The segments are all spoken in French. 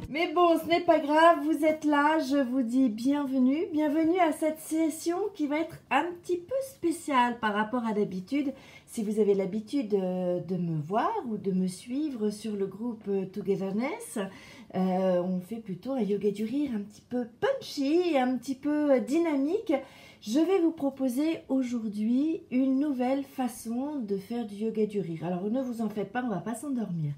Mais bon, ce n'est pas grave, vous êtes là, je vous dis bienvenue. Bienvenue à cette session qui va être un petit peu spéciale par rapport à d'habitude. Si vous avez l'habitude de me voir ou de me suivre sur le groupe Togetherness, on fait plutôt un yoga du rire un petit peu punchy, un petit peu dynamique. Je vais vous proposer aujourd'hui une nouvelle façon de faire du yoga du rire. Alors ne vous en faites pas, on ne va pas s'endormir.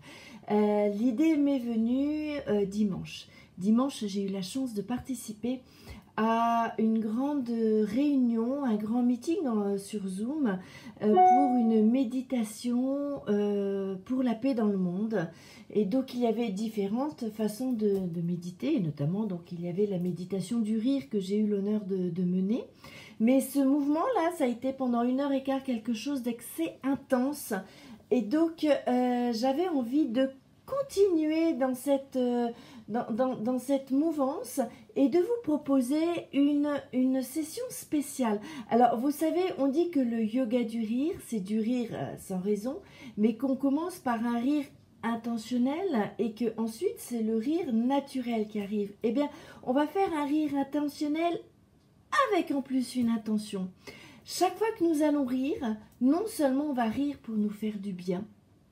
L'idée m'est venue dimanche. Dimanche, j'ai eu la chance de participer à une grande réunion, un grand meeting sur Zoom pour une méditation pour la paix dans le monde. Et donc il y avait différentes façons de méditer, et notamment donc il y avait la méditation du rire que j'ai eu l'honneur de mener. Mais ce mouvement-là, ça a été pendant 1h15 quelque chose d'assez intense. Et donc j'avais envie de continuer dans cette mouvance et de vous proposer une session spéciale. Alors vous savez, on dit que le yoga du rire, c'est du rire sans raison, mais qu'on commence par un rire intentionnel et que ensuite c'est le rire naturel qui arrive. Eh bien, on va faire un rire intentionnel avec en plus une intention. Chaque fois que nous allons rire, non seulement on va rire pour nous faire du bien,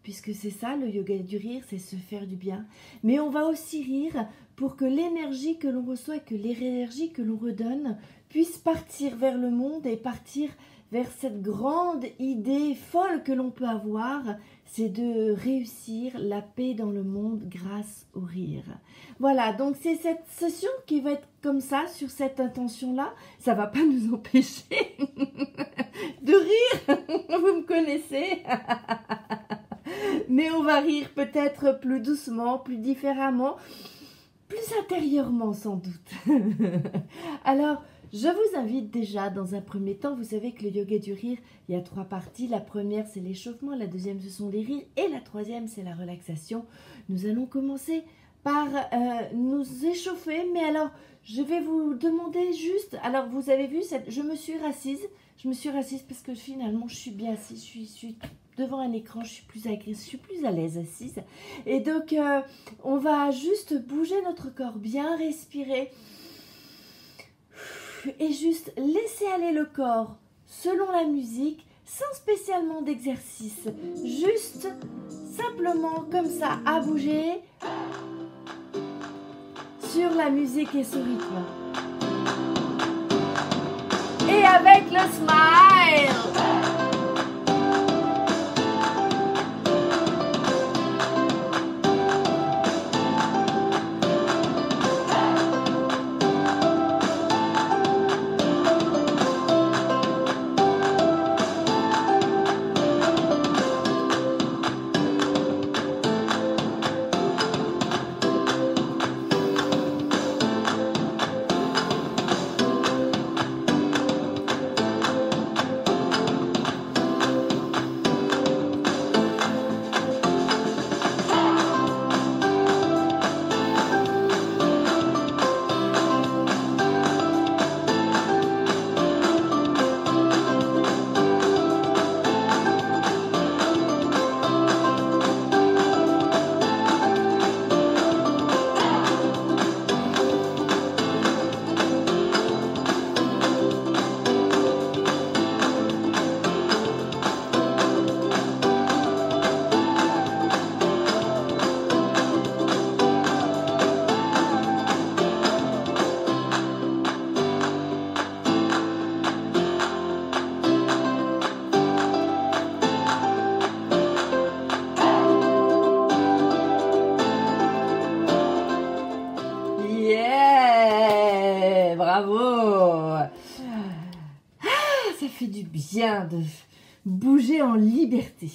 puisque c'est ça le yoga du rire, c'est se faire du bien, mais on va aussi rire pour que l'énergie que l'on reçoit, que l'énergie que l'on redonne puisse partir vers le monde et partir vers cette grande idée folle que l'on peut avoir, c'est de réussir la paix dans le monde grâce au rire. Voilà, donc c'est cette session qui va être comme ça, sur cette intention-là. Ça ne va pas nous empêcher de rire, vous me connaissez. Mais on va rire peut-être plus doucement, plus différemment, plus intérieurement sans doute. Alors, je vous invite déjà dans un premier temps, vous savez que le yoga du rire, il y a 3 parties. La première, c'est l'échauffement, la deuxième, ce sont les rires, et la troisième, c'est la relaxation. Nous allons commencer par nous échauffer, mais alors, je vais vous demander juste, alors vous avez vu, je me suis rassise parce que finalement, je suis bien assise, je suis devant un écran, je suis plus à l'aise assise. Et donc, on va juste bouger notre corps, bien respirer. Et juste laisser aller le corps selon la musique, sans spécialement d'exercice. Juste, simplement comme ça, à bouger sur la musique et ce rythme. Et avec le smile. Bravo. Ça fait du bien de bouger en liberté.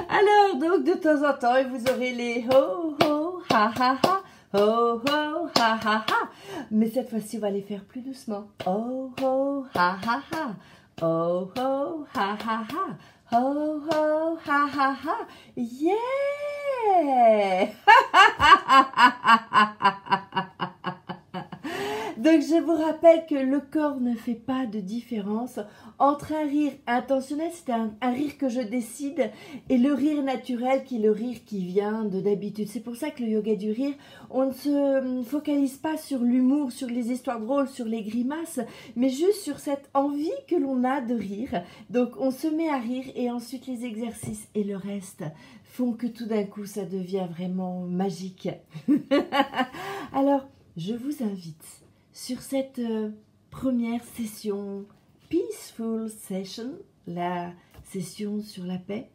Alors, donc, de temps en temps, vous aurez les ho, ho, ha, ha, ha, ho, ho, ha, ha, ha. Mais cette fois-ci, on va les faire plus doucement. Ho, ho, ha, ha, ha. Ho, ho, ha, ha, ha. Ho, ho, ha, ha, ha. Yeah. Donc je vous rappelle que le corps ne fait pas de différence entre un rire intentionnel, c'est un rire que je décide, et le rire naturel qui est le rire qui vient de d'habitude. C'est pour ça que le yoga du rire, on ne se focalise pas sur l'humour, sur les histoires drôles, sur les grimaces, mais juste sur cette envie que l'on a de rire. Donc on se met à rire et ensuite les exercices et le reste font que tout d'un coup ça devient vraiment magique. Alors je vous invite sur cette première session Peaceful Session, la session sur la paix.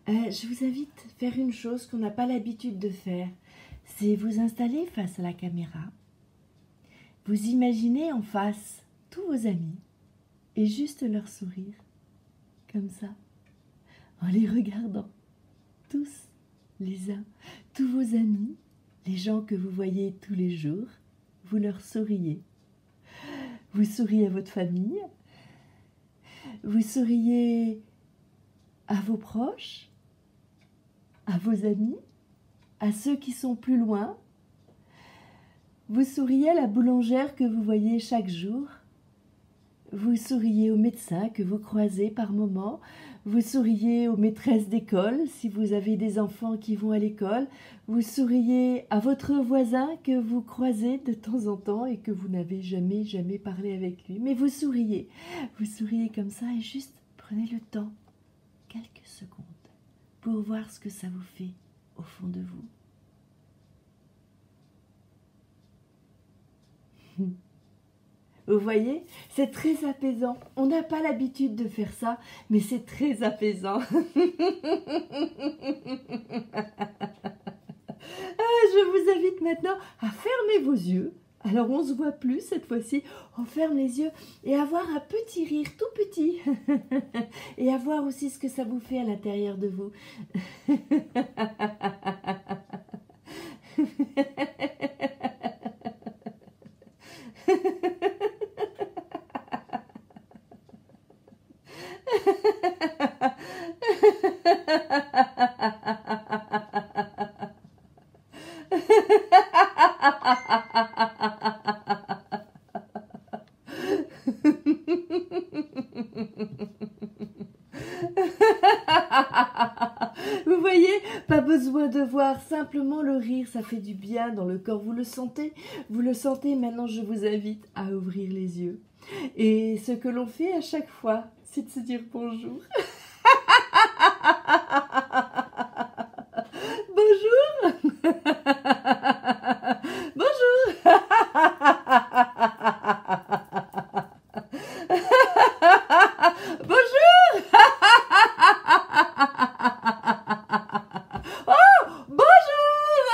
Je vous invite à faire une chose qu'on n'a pas l'habitude de faire, c'est vous installer face à la caméra, vous imaginez en face tous vos amis et juste leur sourire, comme ça, en les regardant, tous les uns, tous vos amis, les gens que vous voyez tous les jours, vous leur souriez. Vous souriez à votre famille, vous souriez à vos proches, à vos amis, à ceux qui sont plus loin. Vous souriez à la boulangère que vous voyez chaque jour. Vous souriez aux médecins que vous croisez par moments. Vous souriez aux maîtresses d'école si vous avez des enfants qui vont à l'école. Vous souriez à votre voisin que vous croisez de temps en temps et que vous n'avez jamais parlé avec lui. Mais vous souriez comme ça et juste prenez le temps, quelques secondes, pour voir ce que ça vous fait au fond de vous. Vous voyez, c'est très apaisant. On n'a pas l'habitude de faire ça, mais c'est très apaisant. Je vous invite maintenant à fermer vos yeux. Alors on ne se voit plus cette fois-ci. On ferme les yeux et avoir un petit rire tout petit. Et à voir aussi ce que ça vous fait à l'intérieur de vous. Vous voyez, pas besoin de voir, simplement le rire, ça fait du bien dans le corps. Vous le sentez, maintenant je vous invite à ouvrir les yeux. Et ce que l'on fait à chaque fois, c'est de se dire bonjour. Bonjour. Bonjour. Bonjour. Oh, bonjour.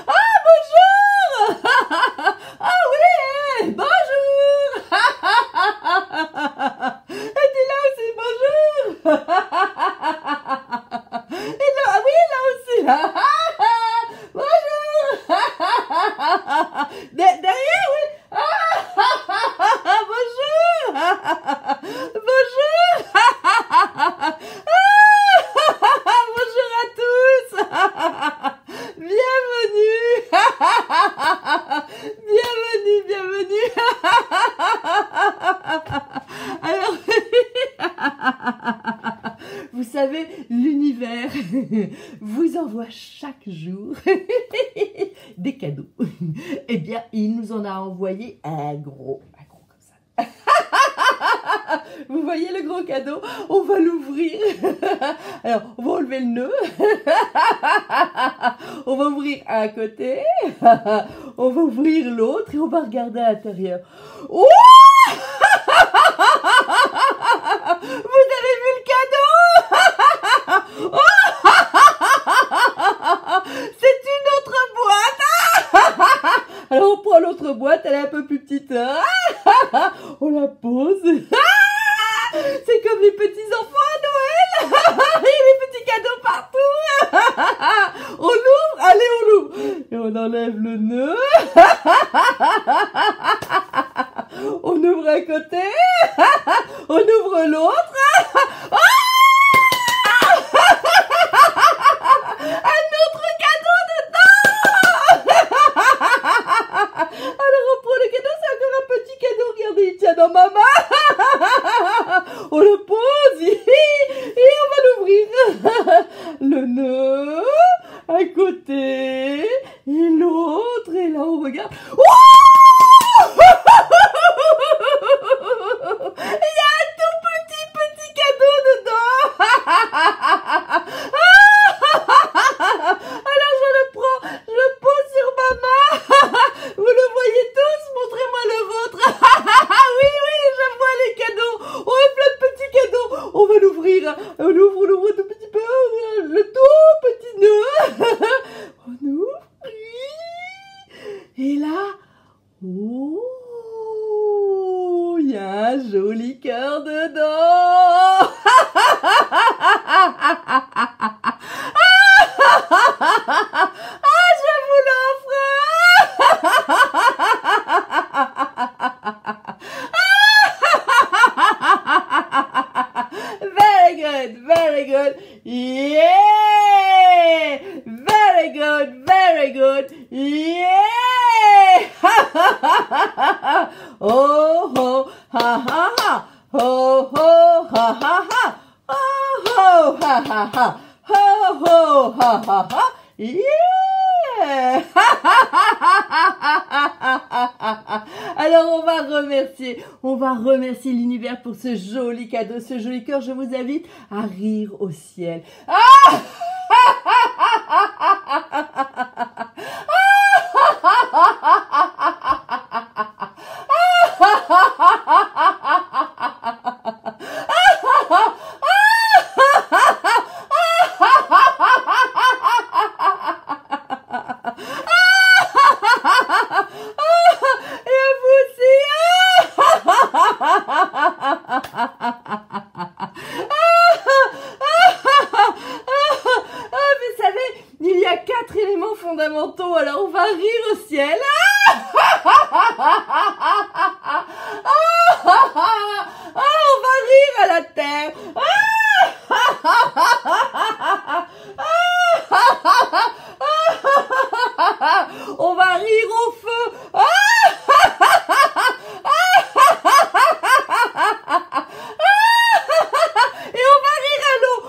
Ah, bonjour. Ah oui, bonjour. Et dis là aussi bonjour. Et là, oui, là aussi là. Bonjour. Derrière, oui. Bonjour. Bonjour. Bonjour à tous. Bienvenue. Bienvenue. Alors, vous savez, l'univers vous envoie chaque jour des cadeaux. Eh bien, il nous en a envoyé un gros comme ça. Vous voyez le gros cadeau? On va l'ouvrir. Alors, on va enlever le nœud. On va ouvrir un côté. On va ouvrir l'autre et on va regarder à l'intérieur. Oh! Vous avez vu le cadeau? C'est une autre boîte. Alors on prend l'autre boîte, elle est un peu plus petite. On la pose. C'est comme les petits enfants à Noël. Il y a les petits cadeaux partout. On l'ouvre, allez on l'ouvre. Et on enlève le nœud. On ouvre un côté. On ouvre l'autre. Un autre cadeau dedans. Alors on prend le nœud à côté et l'autre, et là on regarde. Oh il y a un tout petit cadeau dedans. Alors je le prends, je le pose sur ma main. Vous le voyez tous, montrez-moi le vôtre. Oui, je vois les cadeaux. On a plein de petits cadeaux. On va l'ouvrir. On l'ouvre tout petit peu. Le tout petit nœud. On ouvre. Et là, oh, il y a un joli cœur dedans. Je vous l'offre. Very good. Yeah. Very good. Yeah. Oh ho, ha ha ha. Ho ho, ha ha ha. Oh ho, ha ha ha. Ho ho, ha ha ha. Yeah. Alors on va remercier l'univers pour ce joli cadeau, ce joli cœur. Je vous invite à rire au ciel. Fondamentaux, alors on va rire au ciel. On va rire à la terre. On va rire au feu. Et on va rire à l'eau.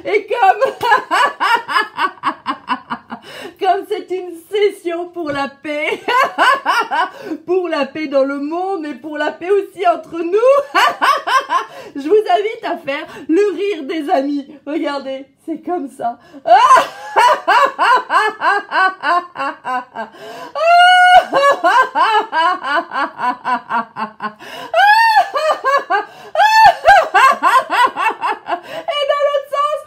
Et comme c'est une session pour la paix, pour la paix dans le monde, mais pour la paix aussi entre nous, je vous invite à faire le rire des amis. Regardez, c'est comme ça. Et dans l'autre sens.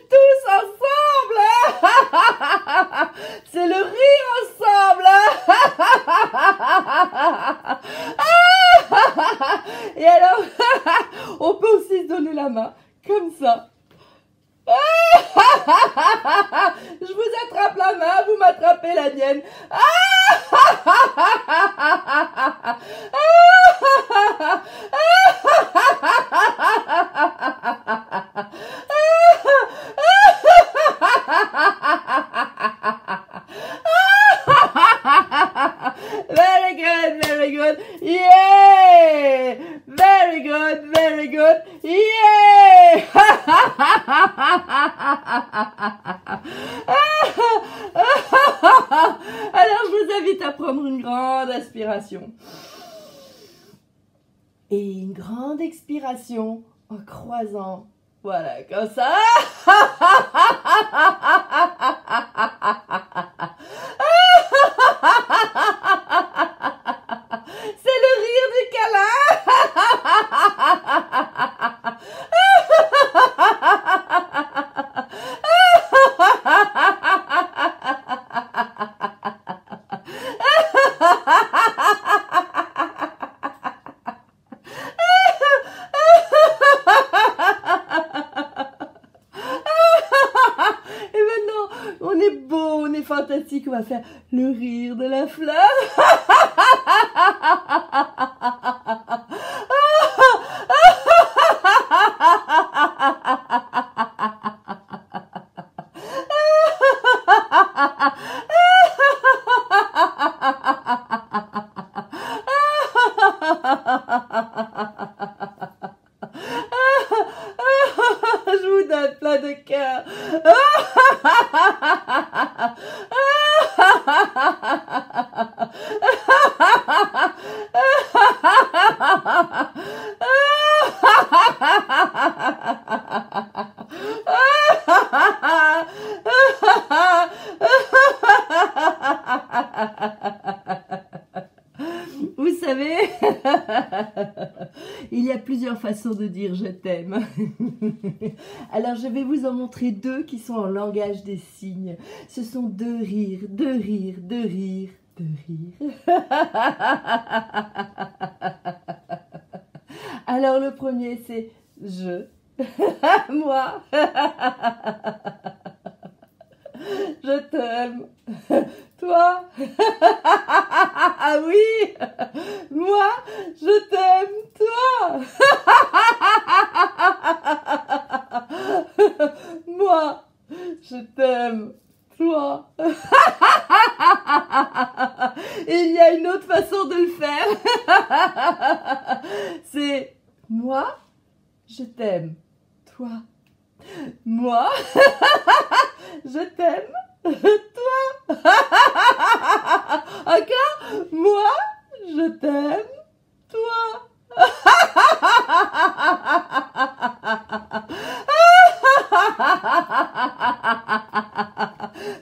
Tous ensemble. C'est le rire ensemble. Et alors, on peut aussi se donner la main, comme ça. Je vous attrape la main, vous m'attrapez la mienne. Very good. Yeah. Very good. Yeah. Alors, je vous invite à prendre une grande inspiration. Et une grande expiration en croisant. Voilà, comme ça. C'est le rire du câlin. Et maintenant, on est beau, on est fantastique, on va faire le rire de la fleur. Je vous donne plein de cœur. Vous savez, il y a plusieurs façons de dire je t'aime. Alors je vais vous en montrer deux qui sont en langage des signes. Ce sont deux rires, deux rires, deux rires, deux rires. Alors le premier c'est je, moi, je t'aime, toi, ah oui, moi, je t'aime, toi, moi, je t'aime, toi. Il y a une autre façon de le faire. C'est moi, je t'aime, toi. Moi, je t'aime, toi. Encore, moi, je t'aime, toi.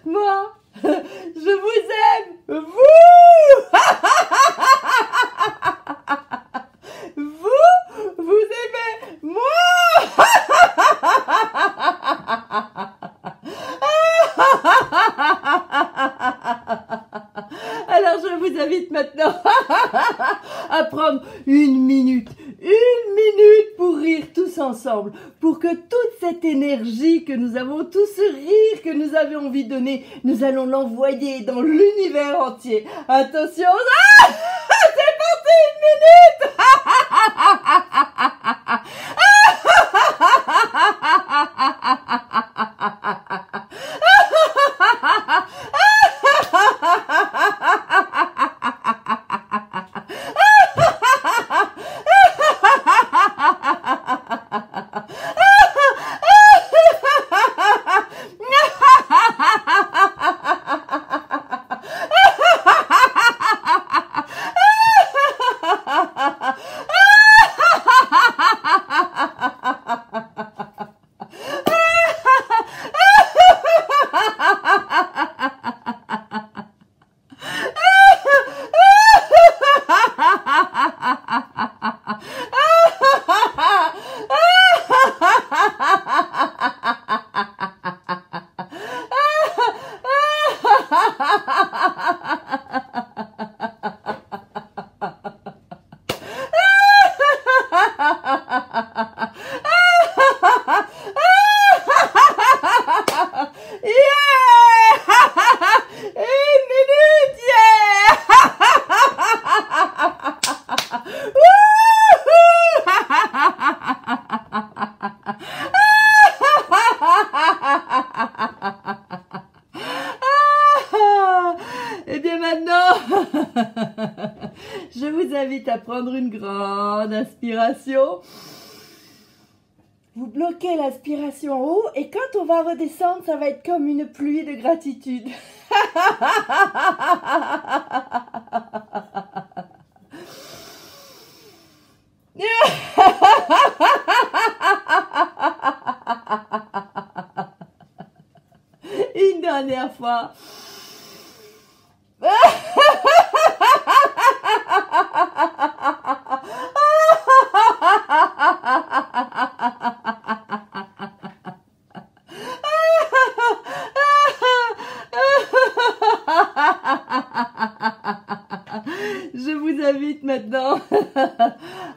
Moi, je vous aime, vous. Vous aimez moi. Alors je vous invite maintenant à prendre une minute pour rire tous ensemble, pour que toute cette énergie que nous avons, tout ce rire que nous avons envie de donner, nous allons l'envoyer dans l'univers entier. Attention, ah, c'est parti, une minute. Et bien maintenant, je vous invite à prendre une grande inspiration. Vous bloquez l'aspiration en haut et quand on va redescendre, ça va être comme une pluie de gratitude. Une dernière fois. Je vous invite maintenant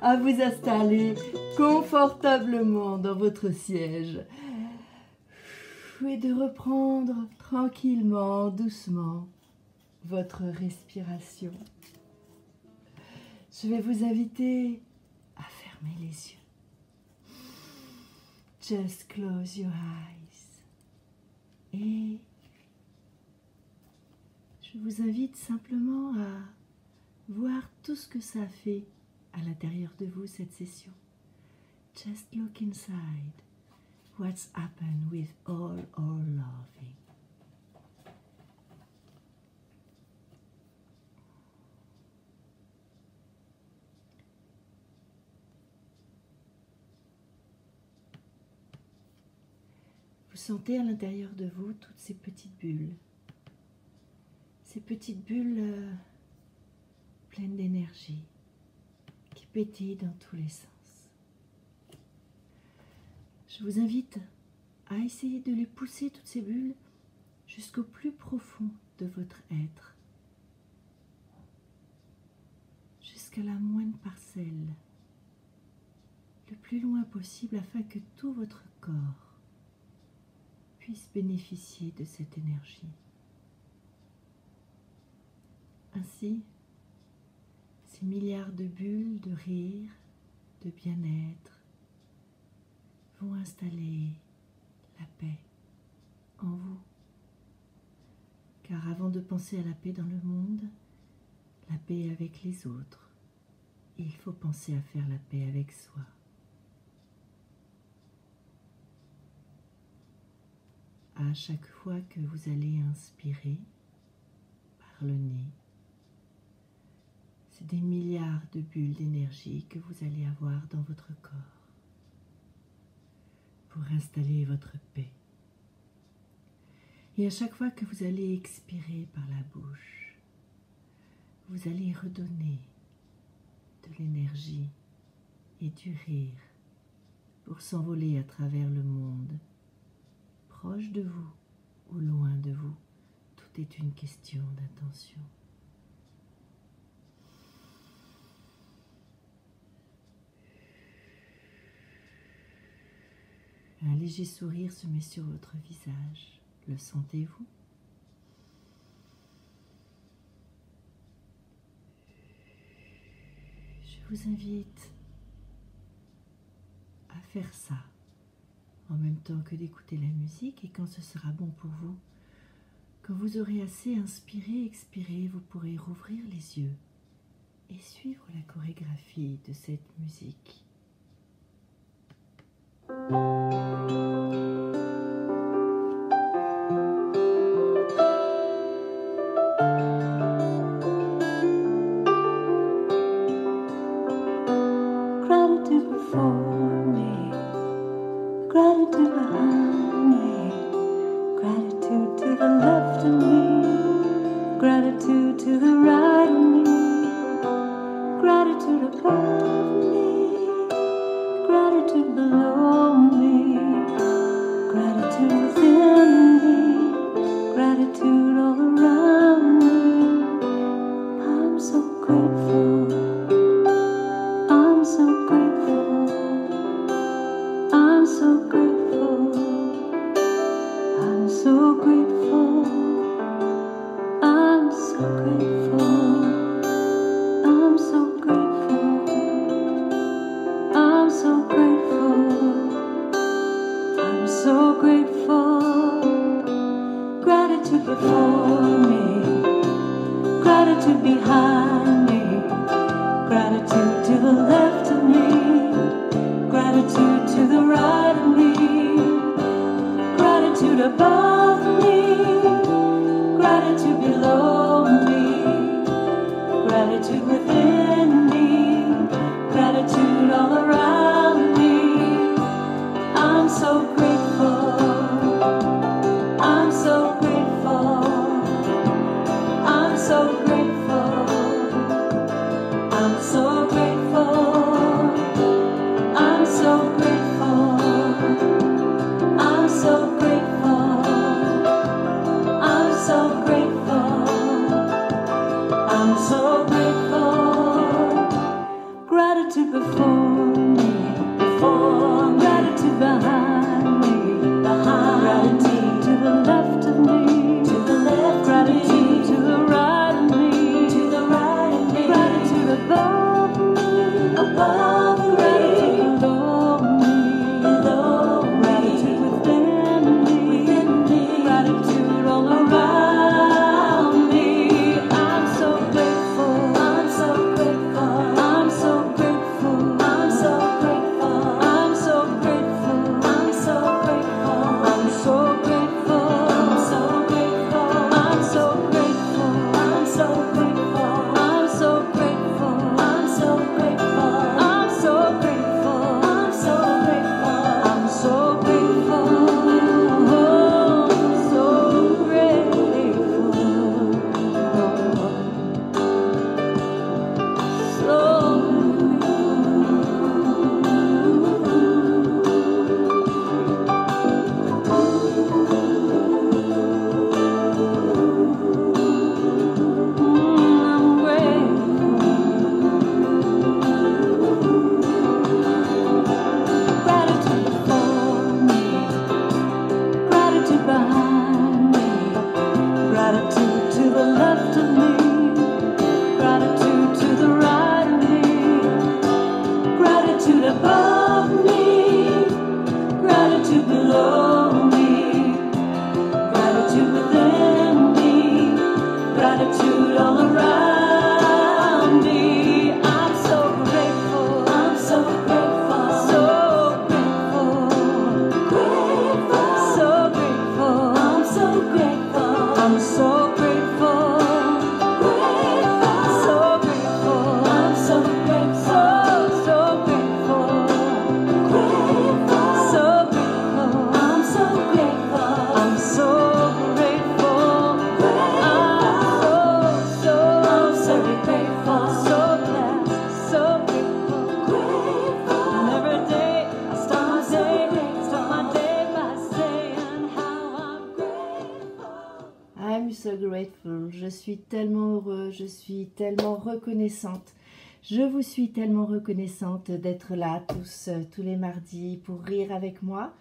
à vous installer confortablement dans votre siège et de reprendre tranquillement, doucement votre respiration. Je vais vous inviter à fermer les yeux. Just close your eyes. Et je vous invite simplement à voir tout ce que ça fait à l'intérieur de vous cette session. Just look inside. What's happened with all our loving? Vous sentez à l'intérieur de vous toutes ces petites bulles. Ces petites bulles pleines d'énergie qui pétillent dans tous les sens. Je vous invite à essayer de les pousser, toutes ces bulles, jusqu'au plus profond de votre être, jusqu'à la moindre parcelle, le plus loin possible afin que tout votre corps puisse bénéficier de cette énergie. Ainsi, ces milliards de bulles de rire, de bien-être, vont installer la paix en vous. Car avant de penser à la paix dans le monde, la paix avec les autres, il faut penser à faire la paix avec soi. À chaque fois que vous allez inspirer par le nez, c'est des milliards de bulles d'énergie que vous allez avoir dans votre corps pour installer votre paix. Et à chaque fois que vous allez expirer par la bouche, vous allez redonner de l'énergie et du rire pour s'envoler à travers le monde, proche de vous ou loin de vous. Tout est une question d'intention. Un léger sourire se met sur votre visage. Le sentez-vous? Je vous invite à faire ça en même temps que d'écouter la musique, et quand ce sera bon pour vous, quand vous aurez assez inspiré, expiré, vous pourrez rouvrir les yeux et suivre la chorégraphie de cette musique. Gratitude before me, gratitude behind me, gratitude to the left of me, gratitude to the right of me, gratitude above me, gratitude below me, gratitude within me, gratitude all around me. I'm so grateful, I'm so grateful, I'm so grateful, I'm so grateful, I'm so grateful, I'm so grateful, I'm so grateful, I'm so grateful. Gratitude before me, gratitude behind me, gratitude to the left of me, gratitude to the right of me, gratitude above me, gratitude below me, gratitude within me, gratitude all around me. I'm so grateful, I'm so grateful, I'm so grateful, I'm so grateful, I'm so grateful, I'm so grateful, I'm so grateful, I'm so grateful. Gratitude before me, before, gratitude behind me, behind, gratitude to the left of me, to the left, gratitude to the right of me, to the right of me, gratitude above me, grateful. Je suis tellement heureux, je suis tellement reconnaissante. Je vous suis tellement reconnaissante d'être là tous les mardis pour rire avec moi.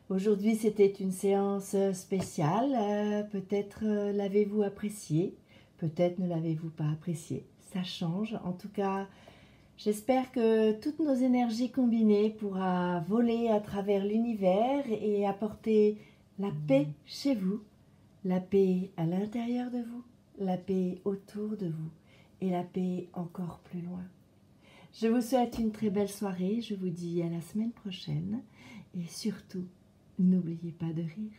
Aujourd'hui, c'était une séance spéciale. Peut-être l'avez-vous appréciée, peut-être ne l'avez-vous pas appréciée. Ça change. En tout cas, j'espère que toutes nos énergies combinées pourra voler à travers l'univers et apporter la paix chez vous, la paix à l'intérieur de vous, la paix autour de vous et la paix encore plus loin. Je vous souhaite une très belle soirée. Je vous dis à la semaine prochaine et surtout, n'oubliez pas de rire.